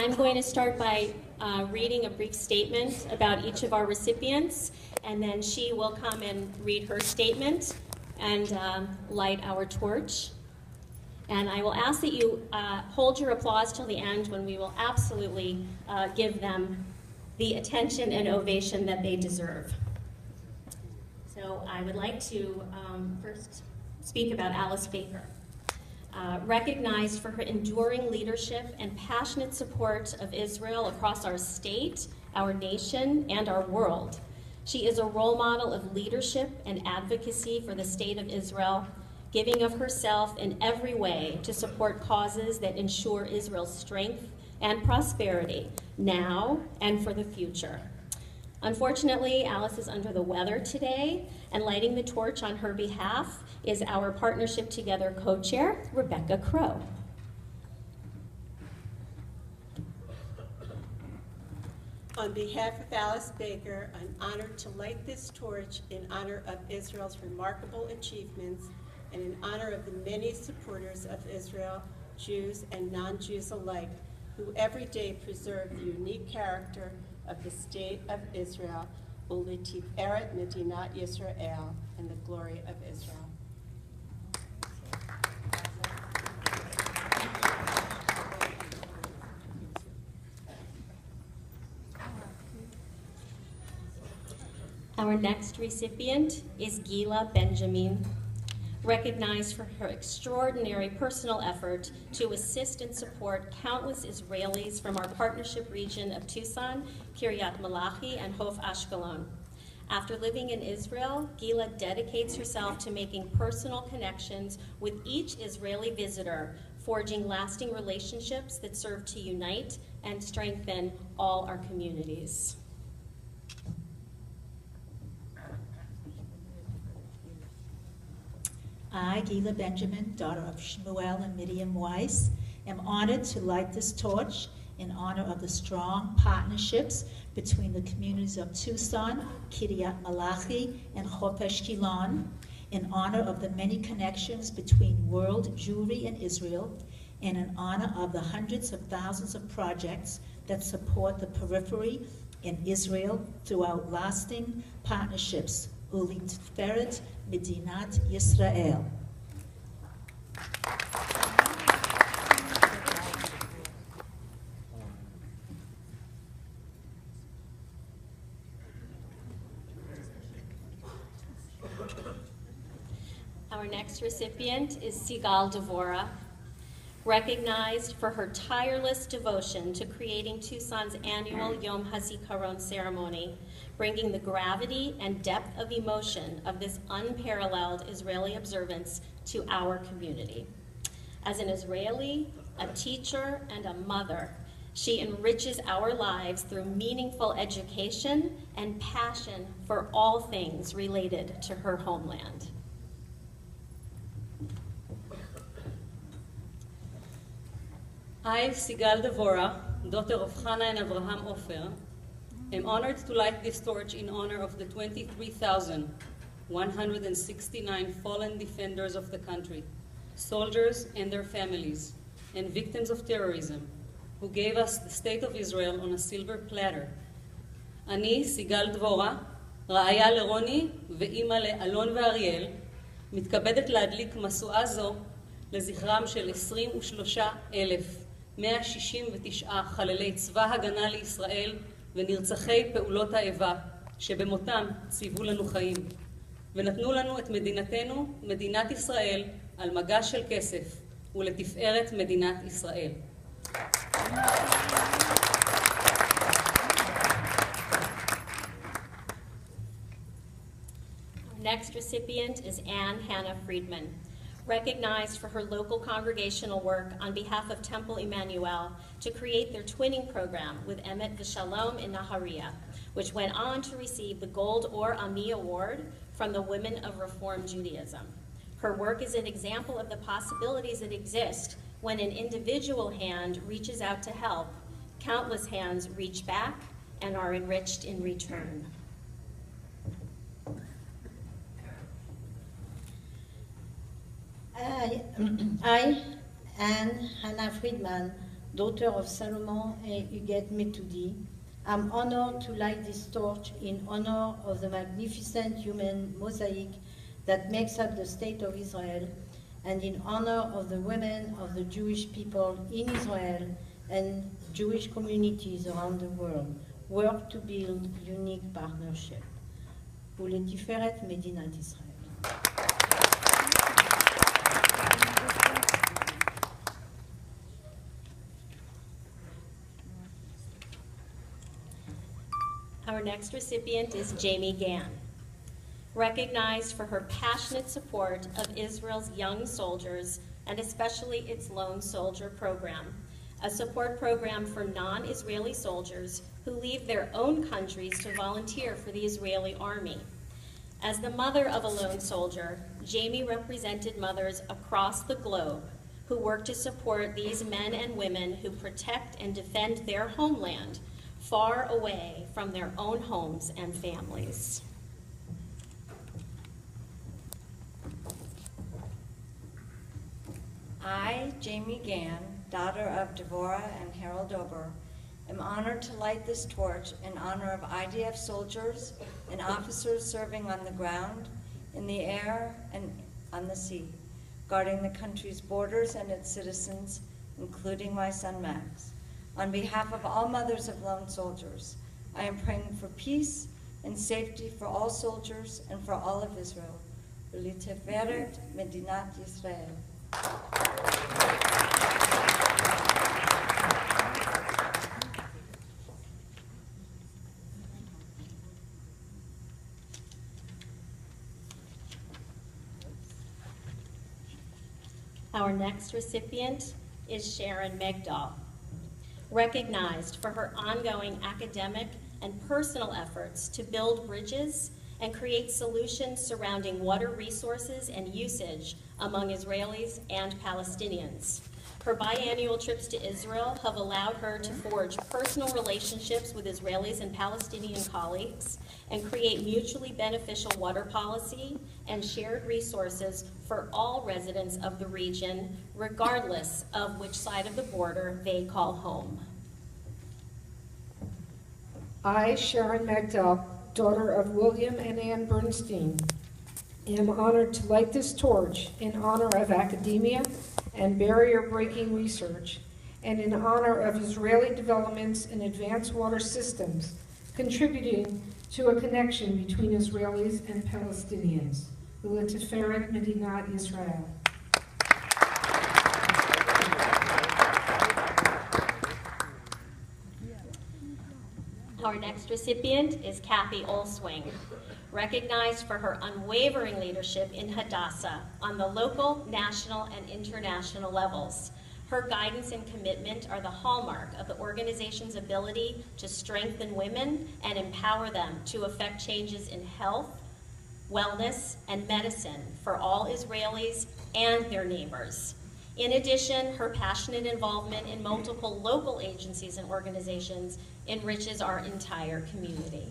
I'm going to start by reading a brief statement about each of our recipients, and then she will come and read her statement and light our torch. And I will ask that you hold your applause till the end, when we will absolutely give them the attention and ovation that they deserve. So I would like to first speak about Alice Baker. Recognized for her enduring leadership and passionate support of Israel across our state, our nation, and our world. She is a role model of leadership and advocacy for the state of Israel, giving of herself in every way to support causes that ensure Israel's strength and prosperity now and for the future. Unfortunately, Alice is under the weather today, and lighting the torch on her behalf is our Partnership Together co-chair, Rebecca Crow. On behalf of Alice Baker, I'm honored to light this torch in honor of Israel's remarkable achievements and in honor of the many supporters of Israel, Jews and non-Jews alike, who every day preserve the unique character of the State of Israel, U'letiferet Medinat Yisrael, and the glory of Israel. Our next recipient is Gila Benjamin, recognized for her extraordinary personal effort to assist and support countless Israelis from our partnership region of Tucson, Kiryat Malachi, and Hof Ashkelon. After living in Israel, Gila dedicates herself to making personal connections with each Israeli visitor, forging lasting relationships that serve to unite and strengthen all our communities. I, Gila Benjamin, daughter of Shmuel and Miriam Weiss, am honored to light this torch in honor of the strong partnerships between the communities of Tucson, Kiryat Malachi, and Hof Ashkelon, in honor of the many connections between world Jewry and Israel, and in honor of the hundreds of thousands of projects that support the periphery in Israel throughout lasting partnerships. U'letiferet Medinat Yisrael. Our next recipient is Sigal Devora, recognized for her tireless devotion to creating Tucson's annual Yom HaZikaron ceremony, bringing the gravity and depth of emotion of this unparalleled Israeli observance to our community. As an Israeli, a teacher, and a mother, she enriches our lives through meaningful education and passion for all things related to her homeland. I, Sigal Devora, daughter of Hannah and Abraham Ofer, am honored to light this torch in honor of the 23,169 fallen defenders of the country, soldiers and their families, and victims of terrorism, who gave us the State of Israel on a silver platter. אני, סיגל דבורה, רעיה לרוני ואימא לאלון ואריאל, מתכבדת להדליק משואה זו לזכרם של 23,169 חללי צבא הגנה לישראל ונרצחי פעולות האיבה, שבמותם ציוו לנו חיים, ונתנו לנו את מדינתנו, מדינת ישראל, על מגש של כסף, ולתפארת מדינת ישראל. Next recipient is Ann Hannah Friedman, recognized for her local congregational work on behalf of Temple Emmanuel to create their twinning program with Emet V'Shalom in Nahariya, which went on to receive the Gold Or Ami Award from the Women of Reform Judaism. Her work is an example of the possibilities that exist when an individual hand reaches out to help. Countless hands reach back and are enriched in return. I, Anne Hannah Friedman, daughter of Salomon and Huguette Metoudi. I'm honored to light this torch in honor of the magnificent human mosaic that makes up the State of Israel, and in honor of the women of the Jewish people in Israel and Jewish communities around the world, work to build unique partnership. ולתפארת מדינת ישראל. Our next recipient is Jamie Gann, recognized for her passionate support of Israel's young soldiers and especially its Lone Soldier Program, a support program for non-Israeli soldiers who leave their own countries to volunteer for the Israeli army. As the mother of a lone soldier, Jamie represented mothers across the globe who work to support these men and women who protect and defend their homeland far away from their own homes and families. I, Jamie Gann, daughter of Devorah and Harold Ober, am honored to light this torch in honor of IDF soldiers and officers serving on the ground, in the air, and on the sea, guarding the country's borders and its citizens, including my son Max. On behalf of all mothers of lone soldiers, I am praying for peace and safety for all soldiers and for all of Israel. ולתפארת מדינת ישראל. Our next recipient is Sharon Megdal, recognized for her ongoing academic and personal efforts to build bridges and create solutions surrounding water resources and usage among Israelis and Palestinians. Her biannual trips to Israel have allowed her to forge personal relationships with Israelis and Palestinian colleagues and create mutually beneficial water policy and shared resources for all residents of the region, regardless of which side of the border they call home. I, Sharon Magdal, daughter of William and Ann Bernstein, am honored to light this torch in honor of academia and barrier-breaking research, and in honor of Israeli developments in advanced water systems, contributing to a connection between Israelis and Palestinians. ולתפארת מדינת ישראל. Our next recipient is Kathy Olswing, recognized for her unwavering leadership in Hadassah on the local, national, and international levels. Her guidance and commitment are the hallmark of the organization's ability to strengthen women and empower them to effect changes in health, wellness, and medicine for all Israelis and their neighbors. In addition, her passionate involvement in multiple local agencies and organizations enriches our entire community.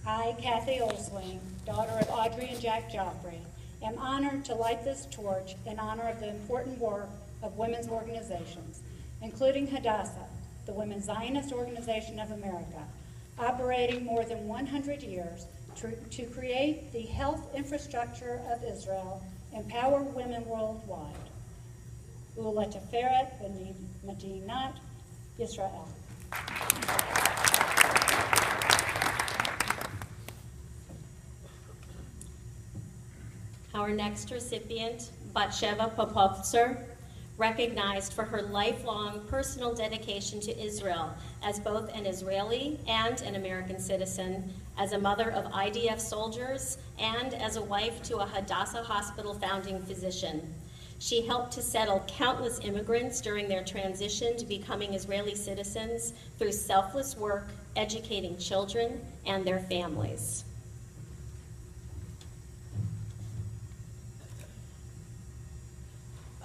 I, Kathy Olswing, daughter of Audrey and Jack Joffrey, am honored to light this torch in honor of the important work of women's organizations, including Hadassah, the Women's Zionist Organization of America, operating more than 100 years to create the health infrastructure of Israel, empower women worldwide. ולתפארת מדינת ישראל. Our next recipient, Batsheva Popovtzer, recognized for her lifelong personal dedication to Israel as both an Israeli and an American citizen, as a mother of IDF soldiers, and as a wife to a Hadassah Hospital founding physician. She helped to settle countless immigrants during their transition to becoming Israeli citizens through selfless work, educating children and their families.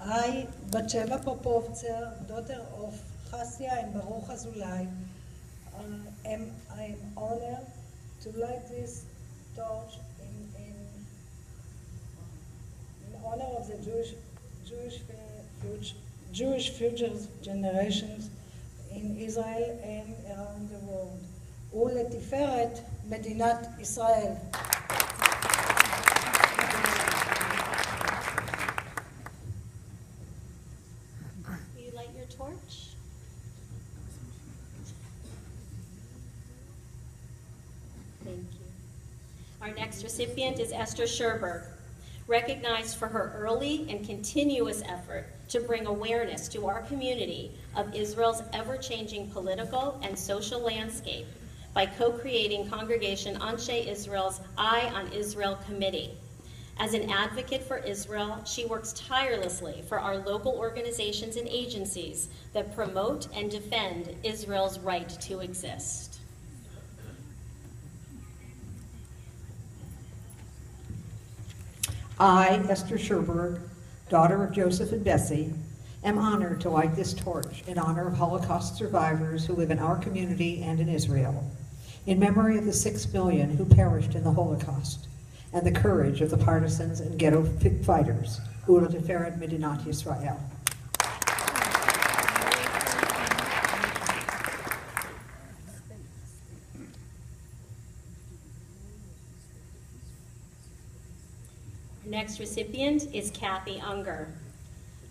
I, Batsheva Popovtzer, daughter of Chasya and Baruch Azulai, I am honored to light this torch in honor of the Jewish Jewish future generations in Israel and around the world. ולתפארת מדינת ישראל. Will you light your torch? Thank you. Our next recipient is Esther Sherberg, recognized for her early and continuous effort to bring awareness to our community of Israel's ever-changing political and social landscape by co-creating Congregation Anshe Israel's Eye on Israel Committee. As an advocate for Israel, she works tirelessly for our local organizations and agencies that promote and defend Israel's right to exist. I, Esther Sherberg, daughter of Joseph and Bessie, am honored to light this torch in honor of Holocaust survivors who live in our community and in Israel, in memory of the 6 million who perished in the Holocaust, and the courage of the partisans and ghetto fighters, ולתפארת מדינת ישראל. Next recipient is Kathy Unger,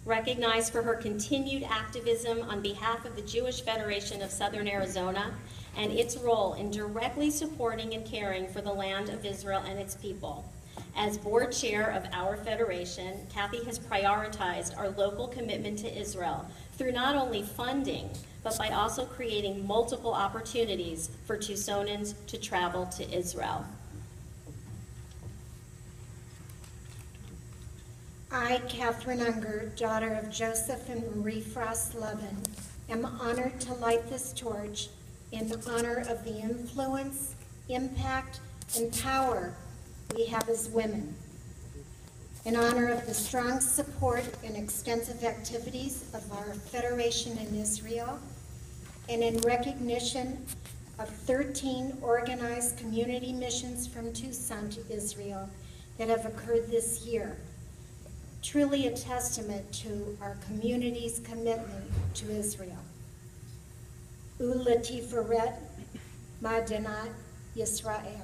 recognized for her continued activism on behalf of the Jewish Federation of Southern Arizona and its role in directly supporting and caring for the land of Israel and its people. As board chair of our federation, Kathy has prioritized our local commitment to Israel through not only funding, but by also creating multiple opportunities for Tucsonans to travel to Israel. I, Catherine Unger, daughter of Joseph and Marie Frost Levin, am honored to light this torch in honor of the influence, impact, and power we have as women, in honor of the strong support and extensive activities of our Federation in Israel, and in recognition of 13 organized community missions from Tucson to Israel that have occurred this year. Truly a testament to our community's commitment to Israel. ולתפארת מדינת ישראל.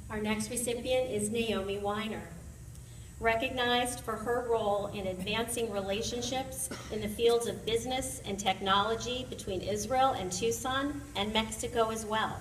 Our next recipient is Naomi Weiner, recognized for her role in advancing relationships in the fields of business and technology between Israel and Tucson and Mexico as well.